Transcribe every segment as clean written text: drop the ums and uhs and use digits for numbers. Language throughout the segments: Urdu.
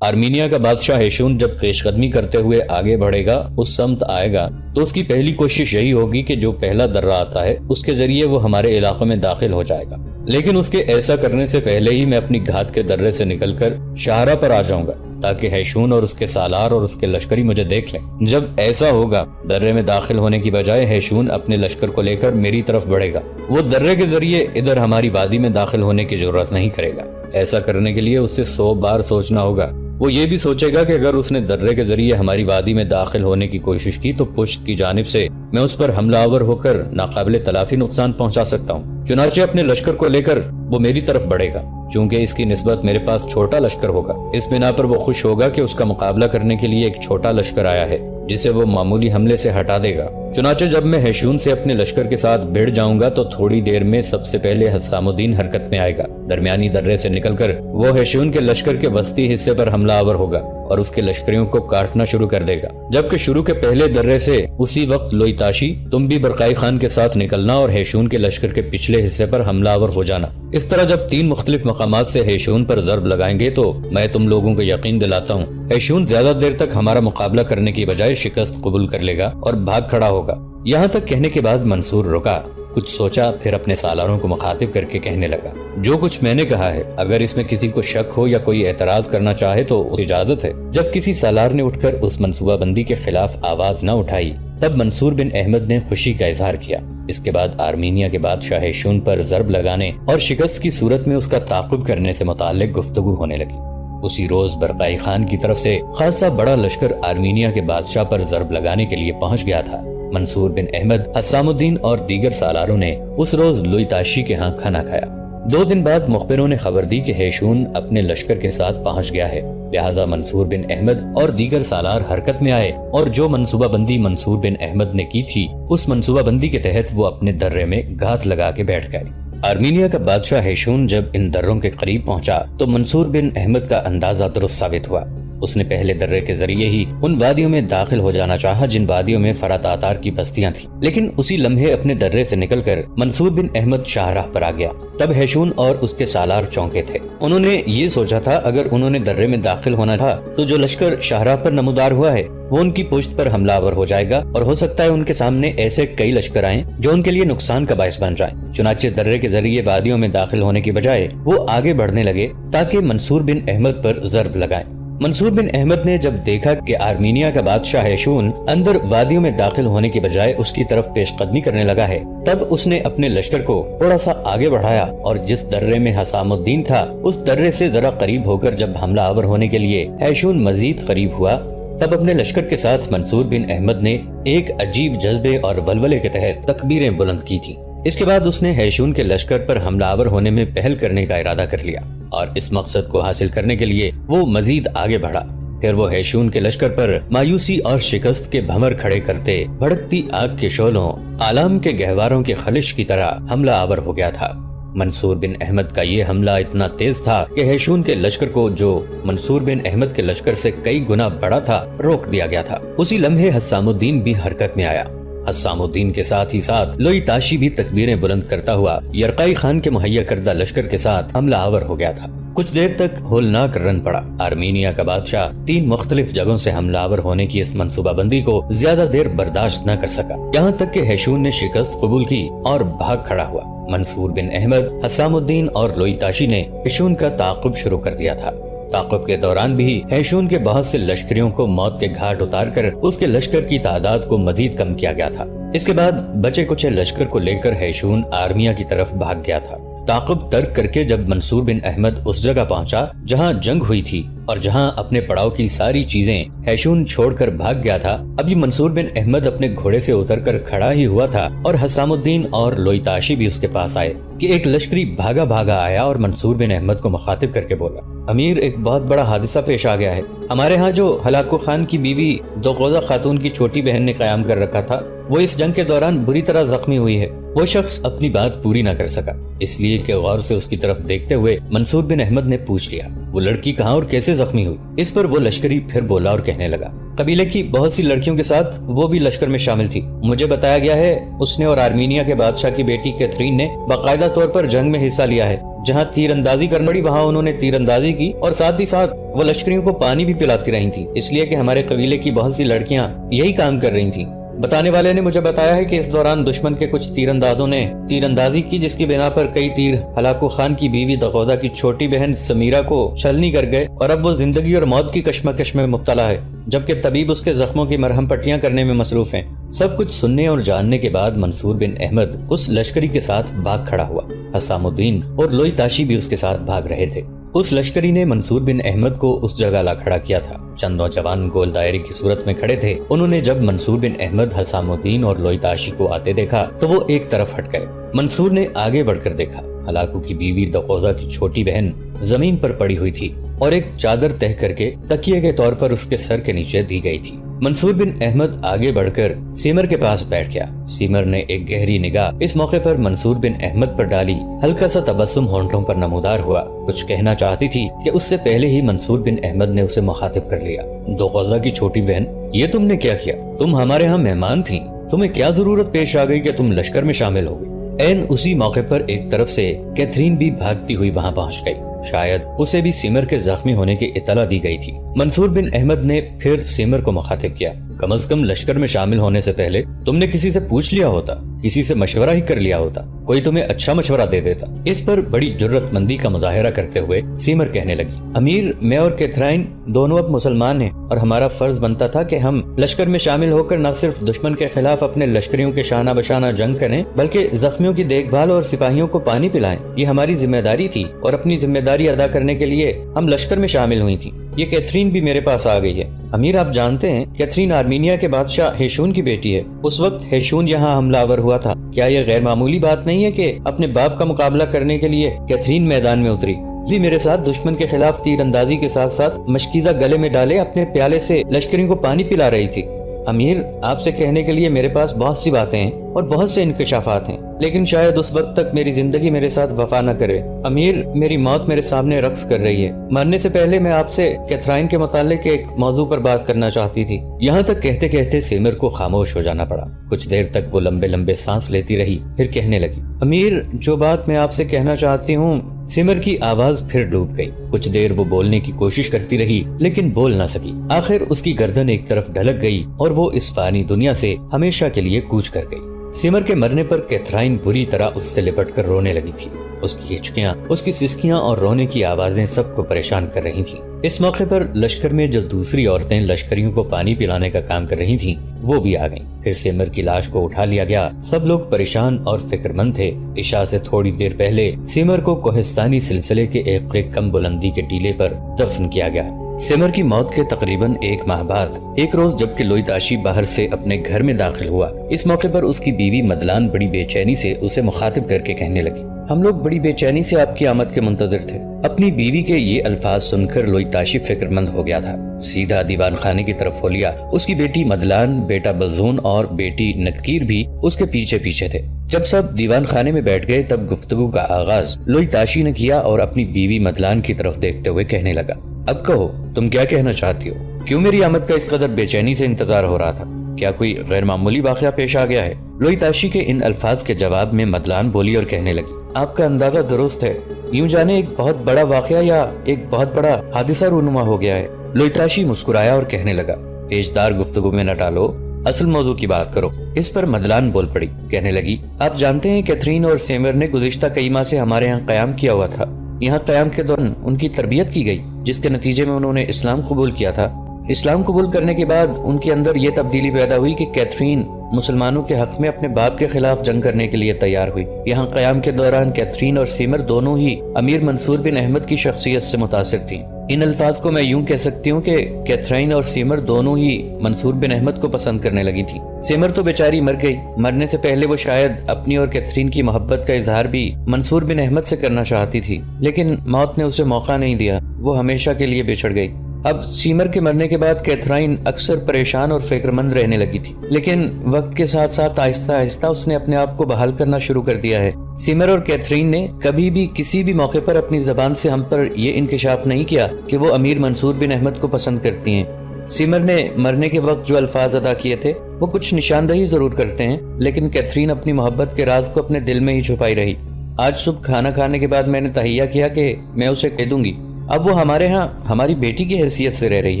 آرمینیا کا بادشاہ ہیشون جب پیش قدمی کرتے ہوئے آگے بڑھے گا، اس سمت آئے گا، تو اس کی پہلی کوشش یہی ہوگی کہ جو پہلا درہ آتا ہے اس کے ذریعے وہ ہمارے علاقے میں داخل ہو جائے گا۔ لیکن اس کے ایسا کرنے سے پہلے ہی میں اپنی گھات کے درے سے نکل کر شاہراہ پر آ جاؤں گا، تاکہ ہیشون اور اس کے سالار اور اس کے لشکری مجھے دیکھ لیں۔ جب ایسا ہوگا، درے میں داخل ہونے کی بجائے ہیشون اپنے لشکر کو لے کر میری طرف بڑھے گا۔ وہ درے کے ذریعے ادھر ہماری وادی میں داخل ہونے کی ضرورت نہیں کرے گا۔ ایسا کرنے کے لیے اسے 100 بار سوچنا ہوگا۔ وہ یہ بھی سوچے گا کہ اگر اس نے درے کے ذریعے ہماری وادی میں داخل ہونے کی کوشش کی تو پشت کی جانب سے میں اس پر حملہ آور ہو کر ناقابل تلافی نقصان پہنچا سکتا ہوں۔ چنانچہ اپنے لشکر کو لے کر وہ میری طرف بڑھے گا۔ چونکہ اس کی نسبت میرے پاس چھوٹا لشکر ہوگا، اس بنا پر وہ خوش ہوگا کہ اس کا مقابلہ کرنے کے لیے ایک چھوٹا لشکر آیا ہے جسے وہ معمولی حملے سے ہٹا دے گا۔ چنانچہ جب میں ہیشون سے اپنے لشکر کے ساتھ بھیڑ جاؤں گا تو تھوڑی دیر میں سب سے پہلے حسام الدین حرکت میں آئے گا۔ درمیانی درے سے نکل کر وہ ہیشون کے لشکر کے وسطی حصے پر حملہ آور ہوگا اور اس کے لشکریوں کو کاٹنا شروع کر دے گا، جبکہ شروع کے پہلے درے سے اسی وقت لوئی تاشی تم بھی برقائی خان کے ساتھ نکلنا اور ہیشون کے لشکر کے پچھلے حصے پر حملہ آور ہو جانا۔ اس طرح جب 3 مختلف مقامات سے ہیشون پر ضرب لگائیں گے تو میں تم لوگوں کو یقین دلاتا ہوں ہیشون زیادہ دیر تک ہمارا مقابلہ کرنے کی بجائے شکست قبول کر لے گا اور بھاگ کھڑا ہوگا۔ یہاں تک کہنے کے بعد منصور رکا، کچھ سوچا، پھر اپنے سالاروں کو مخاطب کر کے کہنے لگا، جو کچھ میں نے کہا ہے اگر اس میں کسی کو شک ہو یا کوئی اعتراض کرنا چاہے تو اجازت ہے۔ جب کسی سالار نے اٹھ کر اس منصوبہ بندی کے خلاف آواز نہ اٹھائی تب منصور بن احمد نے خوشی کا اظہار کیا۔ اس کے بعد آرمینیا کے بادشاہ ہیشون پر ضرب لگانے اور شکست کی صورت میں اس کا تعاقب کرنے سے متعلق گفتگو ہونے لگی۔ اسی روز برقائی خان کی طرف سے خاصا بڑا لشکر آرمینیا کے بادشاہ پر ضرب لگانے کے لیے پہنچ گیا تھا۔ منصور بن احمد، حسام الدین اور دیگر سالاروں نے اس روز لوئی تاشی کے ہاں کھانا کھایا۔ 2 دن بعد مخبروں نے خبر دی کہ ہیشون اپنے لشکر کے ساتھ پہنچ گیا ہے، لہٰذا منصور بن احمد اور دیگر سالار حرکت میں آئے اور جو منصوبہ بندی منصور بن احمد نے کی تھی اس منصوبہ بندی کے تحت وہ اپنے درے میں گھات لگا کے بیٹھ گئے۔ آرمینیا کا بادشاہ ہیشون جب ان دروں کے قریب پہنچا تو منصور بن احمد کا اندازہ درست ثابت ہوا۔ اس نے پہلے درے کے ذریعے ہی ان وادیوں میں داخل ہو جانا چاہا جن وادیوں میں فراتاتار کی بستیاں تھیں، لیکن اسی لمحے اپنے درے سے نکل کر منصور بن احمد شاہراہ پر آ گیا۔ تب ہیشون اور اس کے سالار چونکے تھے۔ انہوں نے یہ سوچا تھا اگر انہوں نے درے میں داخل ہونا تھا تو جو لشکر شاہراہ پر نمودار ہوا ہے وہ ان کی پشت پر حملہ آور ہو جائے گا اور ہو سکتا ہے ان کے سامنے ایسے کئی لشکر آئیں جو ان کے لیے نقصان کا باعث بن جائیں۔ چنانچہ درے کے ذریعے وادیوں میں داخل ہونے کی بجائے وہ آگے بڑھنے لگے تاکہ منصور بن احمد پر ضرب لگائیں۔ منصور بن احمد نے جب دیکھا کہ آرمینیا کا بادشاہ ہیشون اندر وادیوں میں داخل ہونے کی بجائے اس کی طرف پیش قدمی کرنے لگا ہے، تب اس نے اپنے لشکر کو تھوڑا سا آگے بڑھایا اور جس درے میں حسام الدین تھا اس درے سے ذرا قریب ہو کر جب حملہ آور ہونے کے لیے ہیشون مزید قریب ہوا تب اپنے لشکر کے ساتھ منصور بن احمد نے ایک عجیب جذبے اور ولولے کے تحت تکبیریں بلند کی تھیں۔ اس کے بعد اس نے ہیشون کے لشکر پر حملہ آور ہونے میں پہل کرنے کا ارادہ کر لیا اور اس مقصد کو حاصل کرنے کے لیے وہ مزید آگے بڑھا۔ پھر وہ ہیشون کے لشکر پر مایوسی اور شکست کے بھمر کھڑے کرتے بھڑکتی آگ کے شعلوں، آلام کے گہواروں کے خلش کی طرح حملہ آور ہو گیا تھا۔ منصور بن احمد کا یہ حملہ اتنا تیز تھا کہ ہیشون کے لشکر کو جو منصور بن احمد کے لشکر سے کئی گنا بڑا تھا روک دیا گیا تھا۔ اسی لمحے حسام الدین بھی حرکت میں آیا۔ حسام الدین کے ساتھ ہی ساتھ لوئی تاشی بھی تکبیریں بلند کرتا ہوا یرقائی خان کے مہیا کردہ لشکر کے ساتھ حملہ آور ہو گیا تھا۔ کچھ دیر تک ہولناک رن پڑا۔ آرمینیا کا بادشاہ 3 مختلف جگہوں سے حملہ آور ہونے کی اس منصوبہ بندی کو زیادہ دیر برداشت نہ کر سکا، یہاں تک کہ ہیشون نے شکست قبول کی اور بھاگ کھڑا ہوا۔ منصور بن احمد، حسام الدین اور لوئی تاشی نے ہیشون کا تعاقب شروع کر دیا تھا۔ تعاقب کے دوران بھی ہیشون کے بہت سے لشکریوں کو موت کے گھاٹ اتار کر اس کے لشکر کی تعداد کو مزید کم کیا گیا تھا۔ اس کے بعد بچے کچے لشکر کو لے کر ہیشون آرمیا کی طرف بھاگ گیا تھا۔ تعاقب ترک کر کے جب منصور بن احمد اس جگہ پہنچا جہاں جنگ ہوئی تھی اور جہاں اپنے پڑاؤ کی ساری چیزیں ہیشون چھوڑ کر بھاگ گیا تھا، ابھی منصور بن احمد اپنے گھوڑے سے اتر کر کھڑا ہی ہوا تھا اور حسام الدین اور لوئی تاشی بھی اس کے پاس آئے کہ ایک لشکری بھاگا بھاگا آیا اور منصور بن احمد کو مخاطب کر کے بولا، امیر، ایک بہت بڑا حادثہ پیش آ گیا ہے۔ ہمارے ہاں جو ہلاکو خان کی بیوی دوغوزہ خاتون کی چھوٹی بہن نے قیام کر رکھا تھا وہ اس جنگ کے دوران بری طرح زخمی ہوئی ہے۔ وہ شخص اپنی بات پوری نہ کر سکا، اس لیے کہ غور سے اس کی طرف دیکھتے ہوئے منصور بن احمد نے پوچھ لیا، وہ لڑکی کہاں اور کیسے زخمی ہوئی؟ اس پر وہ لشکری پھر بولا اور کہنے لگا، قبیلے کی بہت سی لڑکیوں کے ساتھ وہ بھی لشکر میں شامل تھی۔ مجھے بتایا گیا ہے اس نے اور آرمینیا کے بادشاہ کی بیٹی کیتھرین نے باقاعدہ طور پر جنگ میں حصہ لیا ہے۔ جہاں تیر اندازی کرنا پڑی وہاں انہوں نے تیر اندازی کی، اور ساتھ ہی ساتھ وہ لشکریوں کو پانی بھی پلاتی رہی تھی، اس لیے کہ ہمارے قبیلے کی بہت سی لڑکیاں یہی کام کر رہی تھیں۔ بتانے والے نے مجھے بتایا ہے کہ اس دوران دشمن کے کچھ تیر اندازوں نے تیر اندازی کی، جس کی بنا پر کئی تیر ہلاکو خان کی بیوی دغودا کی چھوٹی بہن سمیرہ کو چھلنی کر گئے، اور اب وہ زندگی اور موت کی کشمکش میں مبتلا ہے، جبکہ طبیب اس کے زخموں کی مرہم پٹیاں کرنے میں مصروف ہیں۔ سب کچھ سننے اور جاننے کے بعد منصور بن احمد اس لشکری کے ساتھ بھاگ کھڑا ہوا۔ حسام الدین اور لوئی تاشی بھی اس کے ساتھ بھاگ رہے تھے۔ اس لشکری نے منصور بن احمد کو اس جگہ لا کھڑا کیا تھا۔ چند نوجوان گول دائرے کی صورت میں کھڑے تھے۔ انہوں نے جب منصور بن احمد، حسام الدین اور لوئی تاشی کو آتے دیکھا تو وہ ایک طرف ہٹ گئے۔ منصور نے آگے بڑھ کر دیکھا، ہلاکو کی بیوی دغودا کی چھوٹی بہن زمین پر پڑی ہوئی تھی اور ایک چادر تہ کر کے تکیے کے طور پر اس کے سر کے نیچے دی گئی تھی۔ منصور بن احمد آگے بڑھ کر سیمر کے پاس بیٹھ گیا۔ سیمر نے ایک گہری نگاہ اس موقع پر منصور بن احمد پر ڈالی۔ ہلکا سا تبسم ہونٹوں پر نمودار ہوا۔ کچھ کہنا چاہتی تھی کہ اس سے پہلے ہی منصور بن احمد نے اسے مخاطب کر لیا۔ دغودا کی چھوٹی بہن، یہ تم نے کیا کیا؟ تم ہمارے ہاں مہمان تھیں، تمہیں کیا ضرورت پیش آ گئی کہ تم لشکر میں شامل ہو گئی؟ این اسی موقع پر ایک طرف سے کیتھرین بھی بھاگتی ہوئی وہاں پہنچ گئی۔ شاید اسے بھی سیمر کے زخمی ہونے کی اطلاع دی گئی تھی۔ منصور بن احمد نے پھر سیمر کو مخاطب کیا، کم از کم لشکر میں شامل ہونے سے پہلے تم نے کسی سے پوچھ لیا ہوتا، کسی سے مشورہ ہی کر لیا ہوتا، کوئی تمہیں اچھا مشورہ دے دیتا۔ اس پر بڑی جرت مندی کا مظاہرہ کرتے ہوئے سیمر کہنے لگی، امیر، میں اور کیتھرائن دونوں اب مسلمان ہیں، اور ہمارا فرض بنتا تھا کہ ہم لشکر میں شامل ہو کر نہ صرف دشمن کے خلاف اپنے لشکریوں کے شانہ بشانہ جنگ کریں، بلکہ زخمیوں کی دیکھ بھال اور سپاہیوں کو پانی پلائیں۔ یہ ہماری ذمہ داری تھی، اور اپنی ذمہ داری ادا کرنے کے لیے ہم لشکر میں شامل ہوئی تھیں۔ یہ کیتھرین بھی میرے پاس آ گئی ہے۔ امیر، آپ جانتے ہیں کیتھرین آرمینیا کے بادشاہ ہیشون کی بیٹی ہے۔ اس وقت ہیشون یہاں حملہ آور ہوا تھا۔ کیا یہ غیر معمولی بات نہیں ہے کہ اپنے باپ کا مقابلہ کرنے کے لیے کیتھرین میدان میں اتری؟ بھی میرے ساتھ دشمن کے خلاف تیر اندازی کے ساتھ ساتھ مشکیزہ گلے میں ڈالے اپنے پیالے سے لشکریوں کو پانی پلا رہی تھی۔ امیر، آپ سے کہنے کے لیے میرے پاس بہت سی باتیں ہیں اور بہت سے انکشافات ہیں، لیکن شاید اس وقت تک میری زندگی میرے ساتھ وفا نہ کرے۔ امیر، میری موت میرے سامنے رقص کر رہی ہے۔ مرنے سے پہلے میں آپ سے کیتھرائن کے متعلق ایک موضوع پر بات کرنا چاہتی تھی۔ یہاں تک کہتے کہتے سیمر کو خاموش ہو جانا پڑا۔ کچھ دیر تک وہ لمبے لمبے سانس لیتی رہی، پھر کہنے لگی، امیر، جو بات میں آپ سے کہنا چاہتی ہوں۔ سیمر کی آواز پھر ڈوب گئی۔ کچھ دیر وہ بولنے کی کوشش کرتی رہی، لیکن بول نہ سکی۔ آخر اس کی گردن ایک طرف ڈھلک گئی اور وہ اس فانی دنیا سے ہمیشہ کے لیے کوچ کر گئی۔ سیمر کے مرنے پر کیتھرائن بری طرح اس سے لپٹ کر رونے لگی تھی۔ اس کی ہچکیاں، اس کی سسکیاں اور رونے کی آوازیں سب کو پریشان کر رہی تھیں۔ اس موقع پر لشکر میں جو دوسری عورتیں لشکریوں کو پانی پلانے کا کام کر رہی تھیں وہ بھی آ گئیں۔ پھر سیمر کی لاش کو اٹھا لیا گیا۔ سب لوگ پریشان اور فکر مند تھے۔ عشاء سے تھوڑی دیر پہلے سیمر کو کوہستانی سلسلے کے ایک کم بلندی کے ٹیلے پر دفن کیا گیا۔ سیمر کی موت کے تقریباً ایک ماہ بعد ایک روز جبکہ لوئی تاشی باہر سے اپنے گھر میں داخل ہوا، اس موقع پر اس کی بیوی مدلان بڑی بے چینی سے اسے مخاطب کر کے کہنے لگی، ہم لوگ بڑی بے چینی سے آپ کی آمد کے منتظر تھے۔ اپنی بیوی کے یہ الفاظ سن کر لوئی تاشی فکر مند ہو گیا تھا۔ سیدھا دیوان خانے کی طرف ہو لیا۔ اس کی بیٹی مدلان، بیٹا بلزون اور بیٹی نکیر بھی اس کے پیچھے پیچھے تھے۔ جب سب دیوان خانے میں بیٹھ گئے تب گفتگو کا آغاز لوئی تاشی نے کیا اور اپنی بیوی مدلان کی طرف دیکھتے ہوئے کہنے لگا، اب کہو، تم کیا کہنا چاہتی ہو؟ کیوں میری آمد کا اس قدر بے چینی سے انتظار ہو رہا تھا؟ کیا کوئی غیر معمولی واقعہ پیش آ گیا ہے؟ لوئی تاشی کے ان الفاظ کے جواب میں مدلان بولی اور کہنے لگی، آپ کا اندازہ درست ہے، یوں جانے ایک بہت بڑا واقعہ یا ایک بہت بڑا حادثہ رونما ہو گیا ہے۔ لوئی تاشی مسکرایا اور کہنے لگا، پیچدار گفتگو میں نہ ڈالو، اصل موضوع کی بات کرو۔ اس پر مدلان بول پڑی، کہنے لگی، آپ جانتے ہیں کیتھرین اور سیمر نے گزشتہ کئی ماہ سے ہمارے ہاں قیام کیا ہوا تھا۔ یہاں قیام کے دوران ان کی تربیت کی گئی، جس کے نتیجے میں انہوں نے اسلام قبول کیا تھا۔ اسلام قبول کرنے کے بعد ان کے اندر یہ تبدیلی پیدا ہوئی کہ کیتھرین مسلمانوں کے حق میں اپنے باپ کے خلاف جنگ کرنے کے لیے تیار ہوئی۔ یہاں قیام کے دوران کیتھرین اور سیمر دونوں ہی امیر منصور بن احمد کی شخصیت سے متاثر تھیں۔ ان الفاظ کو میں یوں کہہ سکتی ہوں کہ کیتھرین اور سیمر دونوں ہی منصور بن احمد کو پسند کرنے لگی تھی۔ سیمر تو بیچاری مر گئی، مرنے سے پہلے وہ شاید اپنی اور کیتھرین کی محبت کا اظہار بھی منصور بن احمد سے کرنا چاہتی تھی، لیکن موت نے اسے موقع نہیں دیا، وہ ہمیشہ کے لیے بچھڑ گئی۔ اب سیمر کے مرنے کے بعد کیتھرائن اکثر پریشان اور فکر مند رہنے لگی تھی، لیکن وقت کے ساتھ ساتھ آہستہ آہستہ اس نے اپنے آپ کو بحال کرنا شروع کر دیا ہے۔ سیمر اور کیتھرین نے کبھی بھی کسی بھی موقع پر اپنی زبان سے ہم پر یہ انکشاف نہیں کیا کہ وہ امیر منصور بن احمد کو پسند کرتی ہیں۔ سیمر نے مرنے کے وقت جو الفاظ ادا کیے تھے وہ کچھ نشاندہی ضرور کرتے ہیں، لیکن کیتھرین اپنی محبت کے راز کو اپنے دل میں ہی چھپائی رہی۔ آج صبح کھانا کھانے کے بعد میں نے تہیہ کیا کہ میں اسے کہہ دوں گی۔ اب وہ ہمارے ہاں ہماری بیٹی کی حیثیت سے رہ رہی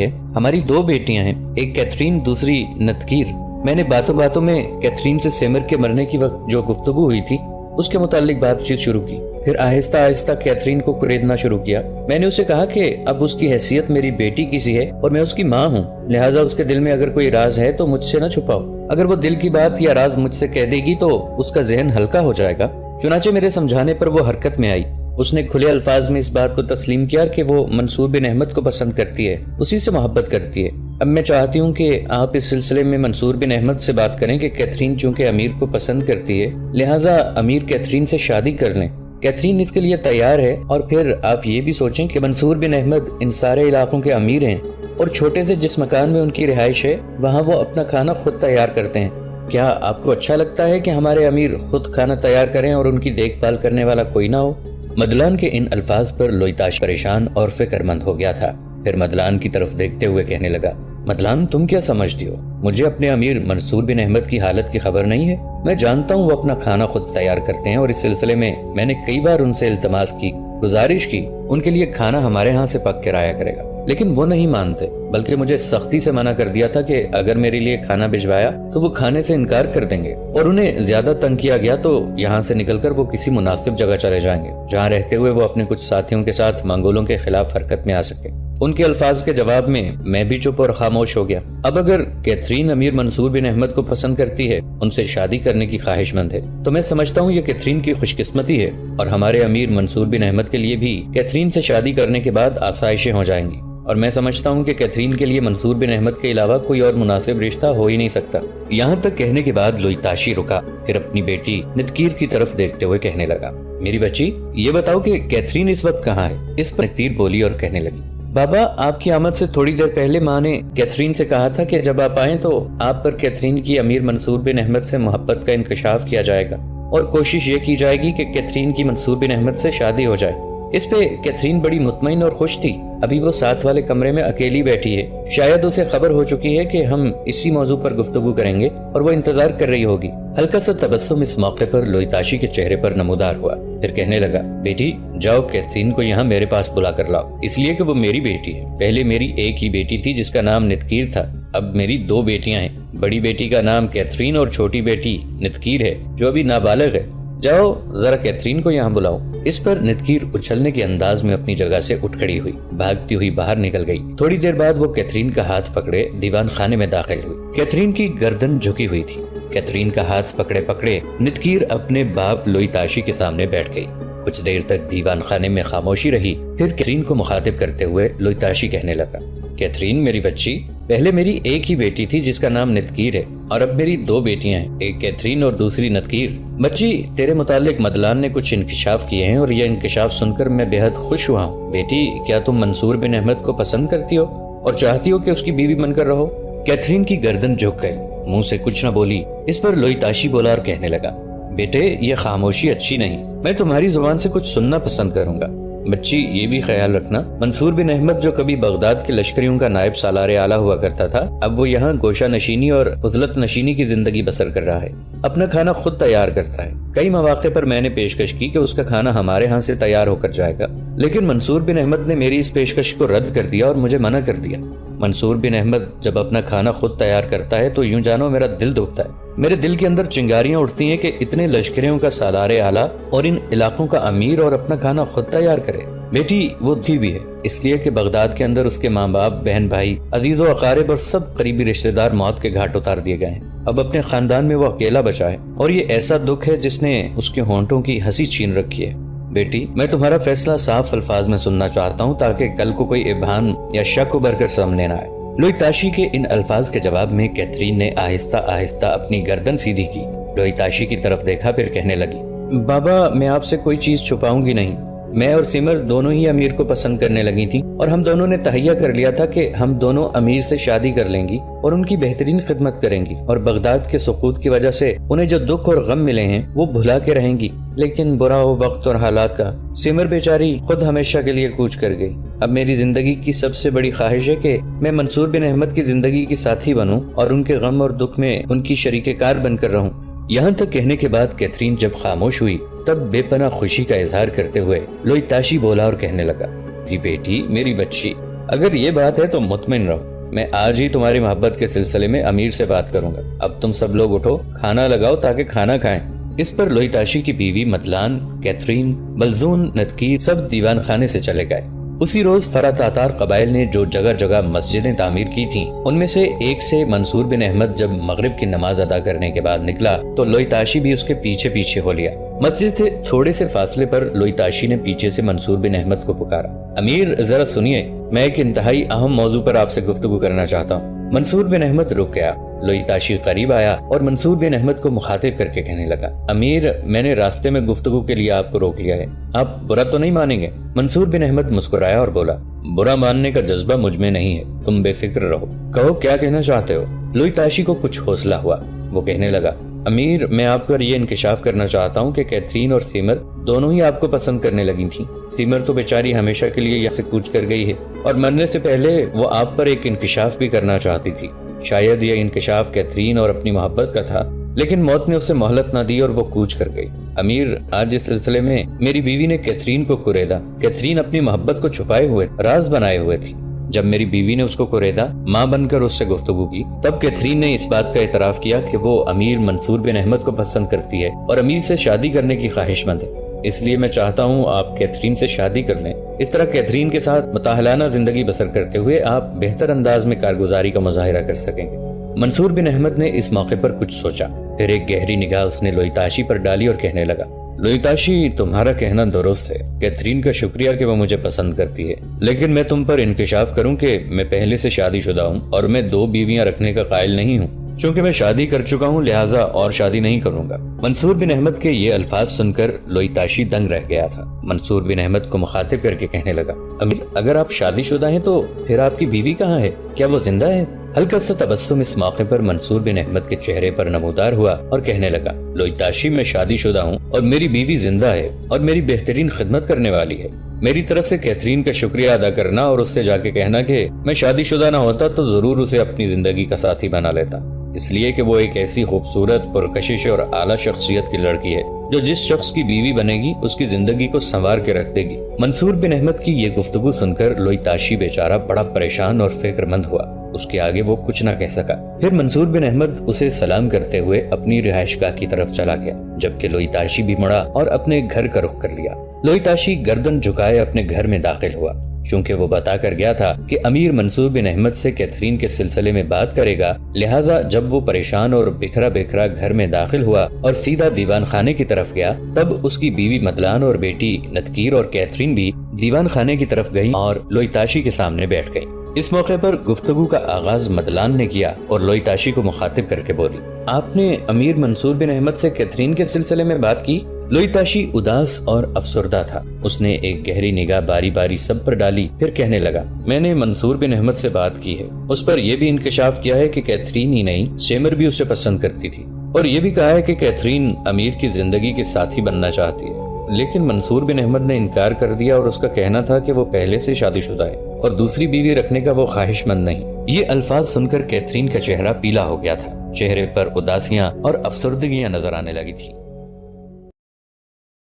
ہے۔ ہماری 2 بیٹیاں ہیں، ایک کیتھرین، دوسری نتکیر۔ میں نے باتوں باتوں میں کیتھرین سے سیمر کے مرنے کی وقت جو گفتگو ہوئی تھی اس کے متعلق بات چیت شروع کی، پھر آہستہ آہستہ کیتھرین کو کریدنا شروع کیا۔ میں نے اسے کہا کہ اب اس کی حیثیت میری بیٹی کی سی ہے اور میں اس کی ماں ہوں، لہٰذا اس کے دل میں اگر کوئی راز ہے تو مجھ سے نہ چھپاؤ۔ اگر وہ دل کی بات یا راز مجھ سے کہہ دے گی تو اس کا ذہن ہلکا ہو جائے گا۔ چنانچہ میرے سمجھانے پر وہ حرکت میں آئی۔ اس نے کھلے الفاظ میں اس بات کو تسلیم کیا کہ وہ منصور بن احمد کو پسند کرتی ہے، اسی سے محبت کرتی ہے۔ اب میں چاہتی ہوں کہ آپ اس سلسلے میں منصور بن احمد سے بات کریں کہ کیتھرین چونکہ امیر کو پسند کرتی ہے لہٰذا امیر کیتھرین سے شادی کر لیں۔ کیتھرین اس کے لیے تیار ہے، اور پھر آپ یہ بھی سوچیں کہ منصور بن احمد ان سارے علاقوں کے امیر ہیں اور چھوٹے سے جس مکان میں ان کی رہائش ہے وہاں وہ اپنا کھانا خود تیار کرتے ہیں۔ کیا آپ کو اچھا لگتا ہے کہ ہمارے امیر خود کھانا تیار کریں اور ان کی دیکھ بھال کرنے والا کوئی نہ ہو؟ مدلان کے ان الفاظ پر لویتاش پریشان اور فکر مند ہو گیا تھا۔ پھر مدلان کی طرف دیکھتے ہوئے کہنے لگا، مدلان تم کیا سمجھتی ہو؟ مجھے اپنے امیر منصور بن احمد کی حالت کی خبر نہیں ہے۔ میں جانتا ہوں وہ اپنا کھانا خود تیار کرتے ہیں، اور اس سلسلے میں نے کئی بار ان سے التماس کی، گزارش کی ان کے لیے کھانا ہمارے ہاں سے پک کر آیا کرے گا، لیکن وہ نہیں مانتے، بلکہ مجھے سختی سے منع کر دیا تھا کہ اگر میرے لیے کھانا بھجوایا تو وہ کھانے سے انکار کر دیں گے، اور انہیں زیادہ تنگ کیا گیا تو یہاں سے نکل کر وہ کسی مناسب جگہ چلے جائیں گے جہاں رہتے ہوئے وہ اپنے کچھ ساتھیوں کے ساتھ منگولوں کے خلاف حرکت میں آ سکے۔ ان کے الفاظ کے جواب میں بھی چپ اور خاموش ہو گیا۔ اب اگر کیتھرین امیر منصور بن احمد کو پسند کرتی ہے، ان سے شادی کرنے کی خواہش مند ہے، تو میں سمجھتا ہوں یہ کیتھرین کی خوش قسمتی ہے، اور ہمارے امیر منصور بن احمد کے لیے بھی کیتھرین سے شادی کرنے کے بعد آسائشیں ہو جائیں گی، اور میں سمجھتا ہوں کہ کیتھرین کے لیے منصور بن احمد کے علاوہ کوئی اور مناسب رشتہ ہو ہی نہیں سکتا۔ یہاں تک کہنے کے بعد لویتاشی رکا، پھر اپنی بیٹی نتکیر کی طرف دیکھتے ہوئے کہنے لگا، میری بچی یہ بتاؤ کہ کیتھرین اس وقت کہاں ہے؟ اس پر نتکیر بولی اور کہنے لگی، بابا آپ کی آمد سے تھوڑی دیر پہلے ماں نے کیتھرین سے کہا تھا کہ جب آپ آئیں تو آپ پر کیتھرین کی امیر منصور بن احمد سے محبت کا انکشاف کیا جائے گا، اور کوشش یہ کی جائے گی کہ کیتھرین کی منصور بن احمد سے شادی ہو جائے۔ اس پہ کیتھرین بڑی مطمئن اور خوش تھی۔ ابھی وہ ساتھ والے کمرے میں اکیلی بیٹھی ہے، شاید اسے خبر ہو چکی ہے کہ ہم اسی موضوع پر گفتگو کریں گے، اور وہ انتظار کر رہی ہوگی۔ ہلکا سا تبسم اس موقع پر لویتاشی کے چہرے پر نمودار ہوا، پھر کہنے لگا، بیٹی جاؤ کیتھرین کو یہاں میرے پاس بلا کر لاؤ، اس لیے کہ وہ میری بیٹی ہے۔ پہلے میری ایک ہی بیٹی تھی جس کا نام نتکیر تھا، اب میری 2 بیٹیاں ہیں، بڑی بیٹی کا نام کیتھرین اور چھوٹی بیٹی نتکیر ہے جو ابھی نابالغ ہے۔ جاؤ ذرا کیتھرین کو یہاں بلاؤ۔ اس پر نتکیر اچھلنے کے انداز میں اپنی جگہ سے اٹھ کھڑی ہوئی، بھاگتی ہوئی باہر نکل گئی۔ تھوڑی دیر بعد وہ کیتھرین کا ہاتھ پکڑے دیوان خانے میں داخل ہوئی۔ کیتھرین کی گردن جھکی ہوئی تھی۔ کیتھرین کا ہاتھ پکڑے پکڑے نتکیر اپنے باپ لویتاشی کے سامنے بیٹھ گئی۔ کچھ دیر تک دیوان خانے میں خاموشی رہی، پھر کیتھرین کو مخاطب کرتے ہوئے لویتاشی کہنے لگا، کیتھرین میری بچی، پہلے میری ایک ہی بیٹی تھی جس کا نام نتکیر ہے، اور اب میری 2 بیٹیاں ہیں، ایک کیتھرین اور دوسری نتکیر۔ بچی تیرے متعلق مدلان نے کچھ انکشاف کیے ہیں، اور یہ انکشاف سن کر میں بے حد خوش ہوا ہوں۔ بیٹی کیا تم منصور بن احمد کو پسند کرتی ہو اور چاہتی ہو کہ اس کی بیوی بن کر رہو؟ کیتھرین کی گردن جھک گئی، منہ سے کچھ نہ بولی۔ اس پر لویتاشی بولا اور کہنے لگا، بیٹے یہ خاموشی اچھی نہیں، میں تمہاری زبان سے کچھ سننا پسند کروں گا۔ بچی یہ بھی خیال رکھنا، منصور بن احمد جو کبھی بغداد کے لشکریوں کا نائب سالار اعلیٰ ہوا کرتا تھا، اب وہ یہاں گوشہ نشینی اور عزلت نشینی کی زندگی بسر کر رہا ہے، اپنا کھانا خود تیار کرتا ہے۔ کئی مواقع پر میں نے پیشکش کی کہ اس کا کھانا ہمارے ہاں سے تیار ہو کر جائے گا، لیکن منصور بن احمد نے میری اس پیشکش کو رد کر دیا اور مجھے منع کر دیا۔ منصور بن احمد جب اپنا کھانا خود تیار کرتا ہے تو یوں جانو میرا دل دکھتا ہے، میرے دل کے اندر چنگاریاں اٹھتی ہیں کہ اتنے لشکریوں کا سالار اعلیٰ اور ان علاقوں کا امیر اور اپنا کھانا خود تیار کرے۔ بیٹی وہ دکھی بھی ہے اس لیے کہ بغداد کے اندر اس کے ماں باپ، بہن بھائی، عزیز و اقارب اور سب قریبی رشتہ دار موت کے گھاٹ اتار دیے گئے ہیں۔ اب اپنے خاندان میں وہ اکیلا بچا ہے، اور یہ ایسا دکھ ہے جس نے اس کے ہونٹوں کی ہنسی چھین رکھی ہے۔ بیٹی میں تمہارا فیصلہ صاف الفاظ میں سننا چاہتا ہوں تاکہ کل کو کوئی ابہام یا شک ابھر کر سامنے نہ آئے۔ لویتاشی کے ان الفاظ کے جواب میں کیتھرین نے آہستہ آہستہ اپنی گردن سیدھی کی، لویتاشی کی طرف دیکھا، پھر کہنے لگی، بابا میں آپ سے کوئی چیز چھپاؤں گی نہیں۔ میں اور سمر دونوں ہی امیر کو پسند کرنے لگی تھی، اور ہم دونوں نے تہیہ کر لیا تھا کہ ہم دونوں امیر سے شادی کر لیں گی اور ان کی بہترین خدمت کریں گی، اور بغداد کے سقوط کی وجہ سے انہیں جو دکھ اور غم ملے ہیں وہ بھلا کے رہیں گی۔ لیکن برا ہو وقت اور حالات کا، سمر بیچاری خود ہمیشہ کے لیے کوچ کر گئی۔ اب میری زندگی کی سب سے بڑی خواہش ہے کہ میں منصور بن احمد کی زندگی کی ساتھی بنوں اور ان کے غم اور دکھ میں ان کی شریک کار بن کر رہوں۔ یہاں تک کہنے کے بعد کیتھرین جب خاموش ہوئی تب بے پناہ خوشی کا اظہار کرتے ہوئے لوئی تاشی بولا اور کہنے لگا، میری بیٹی، میری بچی، اگر یہ بات ہے تو مطمئن رہو، میں آج ہی تمہاری محبت کے سلسلے میں امیر سے بات کروں گا۔ اب تم سب لوگ اٹھو، کھانا لگاؤ تاکہ کھانا کھائیں۔ اس پر لوئی تاشی کی بیوی مدلان، کیتھرین، بلزون، نتکیر سب دیوان خانے سے چلے گئے۔ اسی روز فرا تاتار قبائل نے جو جگہ جگہ مسجدیں تعمیر کی تھیں، ان میں سے ایک سے منصور بن احمد جب مغرب کی نماز ادا کرنے کے بعد نکلا تو لوئی تاشی بھی اس کے پیچھے پیچھے ہو لیا۔ مسجد سے تھوڑے سے فاصلے پر لوئی تاشی نے پیچھے سے منصور بن احمد کو پکارا، امیر ذرا سنیے، میں ایک انتہائی اہم موضوع پر آپ سے گفتگو کرنا چاہتا ہوں۔ منصور بن احمد رک گیا۔ لوئی تاشی قریب آیا اور منصور بن احمد کو مخاطب کر کے کہنے لگا، امیر، میں نے راستے میں گفتگو کے لیے آپ کو روک لیا ہے، آپ برا تو نہیں مانیں گے؟ منصور بن احمد مسکرایا اور بولا، برا ماننے کا جذبہ مجھ میں نہیں ہے، تم بے فکر رہو، کہو کیا کہنا چاہتے ہو۔ لوئی تاشی کو کچھ حوصلہ ہوا، وہ کہنے لگا، امیر، میں آپ پر یہ انکشاف کرنا چاہتا ہوں کہ کیتھرین اور سیمر دونوں ہی آپ کو پسند کرنے لگی تھیں۔ سیمر تو بیچاری ہمیشہ کے لیے یہاں سے کوچ کر گئی ہے اور مرنے سے پہلے وہ آپ پر ایک انکشاف بھی کرنا چاہتی تھی۔ شاید یہ انکشاف کیتھرین اور اپنی محبت کا تھا، لیکن موت نے اسے مہلت نہ دی اور وہ کوچ کر گئی۔ امیر، آج اس سلسلے میں میری بیوی نے کیتھرین کو کوریدا۔ کیتھرین اپنی محبت کو چھپائے ہوئے راز بنائے ہوئے تھی۔ جب میری بیوی نے اس کو کوریدا، ماں بن کر اس سے گفتگو کی، تب کیتھرین نے اس بات کا اعتراف کیا کہ وہ امیر منصور بن احمد کو پسند کرتی ہے اور امیر سے شادی کرنے کی خواہش مند ہے۔ اس لیے میں چاہتا ہوں آپ کیتھرین سے شادی کر لیں۔ اس طرح کیتھرین کے ساتھ متاہلانہ زندگی بسر کرتے ہوئے آپ بہتر انداز میں کارگزاری کا مظاہرہ کر سکیں گے۔ منصور بن احمد نے اس موقع پر کچھ سوچا، پھر ایک گہری نگاہ اس نے لوئی تاشی پر ڈالی اور کہنے لگا، لوئی تاشی، تمہارا کہنا درست ہے، کیتھرین کا شکریہ کہ وہ مجھے پسند کرتی ہے، لیکن میں تم پر انکشاف کروں کہ میں پہلے سے شادی شدہ ہوں اور میں 2 بیویاں رکھنے کا قائل نہیں ہوں۔ چونکہ میں شادی کر چکا ہوں لہٰذا اور شادی نہیں کروں گا۔ منصور بن احمد کے یہ الفاظ سن کر لوئی تاشی دنگ رہ گیا تھا۔ منصور بن احمد کو مخاطب کر کے کہنے لگا، امیر، اگر آپ شادی شدہ ہیں تو پھر آپ کی بیوی کہاں ہے؟ کیا وہ زندہ ہے؟ ہلکا سا تبسم اس موقع پر منصور بن احمد کے چہرے پر نمودار ہوا اور کہنے لگا، لوئی تاشی، میں شادی شدہ ہوں اور میری بیوی زندہ ہے اور میری بہترین خدمت کرنے والی ہے۔ میری طرف سے کیتھرین کا شکریہ ادا کرنا اور اس سے جا کے کہنا کہ میں شادی شدہ نہ ہوتا تو ضرور اسے اپنی زندگی کا ساتھی بنا لیتا، اس لیے کہ وہ ایک ایسی خوبصورت، پرکشش اور اعلیٰ شخصیت کی لڑکی ہے جو جس شخص کی بیوی بنے گی اس کی زندگی کو سنوار کے رکھ دے گی۔ منصور بن احمد کی یہ گفتگو سن کر لوئی تاشی بیچارہ بڑا پریشان اور فکر مند ہوا، اس کے آگے وہ کچھ نہ کہہ سکا۔ پھر منصور بن احمد اسے سلام کرتے ہوئے اپنی رہائش گاہ کی طرف چلا گیا، جبکہ لوئی تاشی بھی مڑا اور اپنے گھر کا رخ کر لیا۔ لوئی تاشی گردن جھکائے اپنے گھر میں داخل ہوا، چونکہ وہ بتا کر گیا تھا کہ امیر منصور بن احمد سے کیتھرین کے سلسلے میں بات کرے گا، لہٰذا جب وہ پریشان اور بکھرا بکھرا گھر میں داخل ہوا اور سیدھا دیوان خانے کی طرف گیا، تب اس کی بیوی مدلان اور بیٹی نتکیر اور کیتھرین بھی دیوان خانے کی طرف گئیں اور لوئی تاشی کے سامنے بیٹھ گئیں۔ اس موقع پر گفتگو کا آغاز مدلان نے کیا اور لوئی تاشی کو مخاطب کر کے بولی، آپ نے امیر منصور بن احمد سے کیتھرین کے سلسلے میں بات کی؟ لوئی تاشی اداس اور افسردہ تھا، اس نے ایک گہری نگاہ باری باری سب پر ڈالی، پھر کہنے لگا، میں نے منصور بن احمد سے بات کی ہے، اس پر یہ بھی انکشاف کیا ہے کہ کیتھرین ہی نہیں سیمر بھی اسے پسند کرتی تھی، اور یہ بھی کہا ہے کہ کیتھرین امیر کی زندگی کے ساتھی بننا چاہتی ہے، لیکن منصور بن احمد نے انکار کر دیا اور اس کا کہنا تھا کہ وہ پہلے سے شادی شدہ ہے اور دوسری بیوی رکھنے کا وہ خواہش مند نہیں۔ یہ الفاظ سن کر کیتھرین کا چہرہ پیلا ہو گیا تھا، چہرے پر اداسیاں اور افسردگیاں نظر آنے لگی تھی۔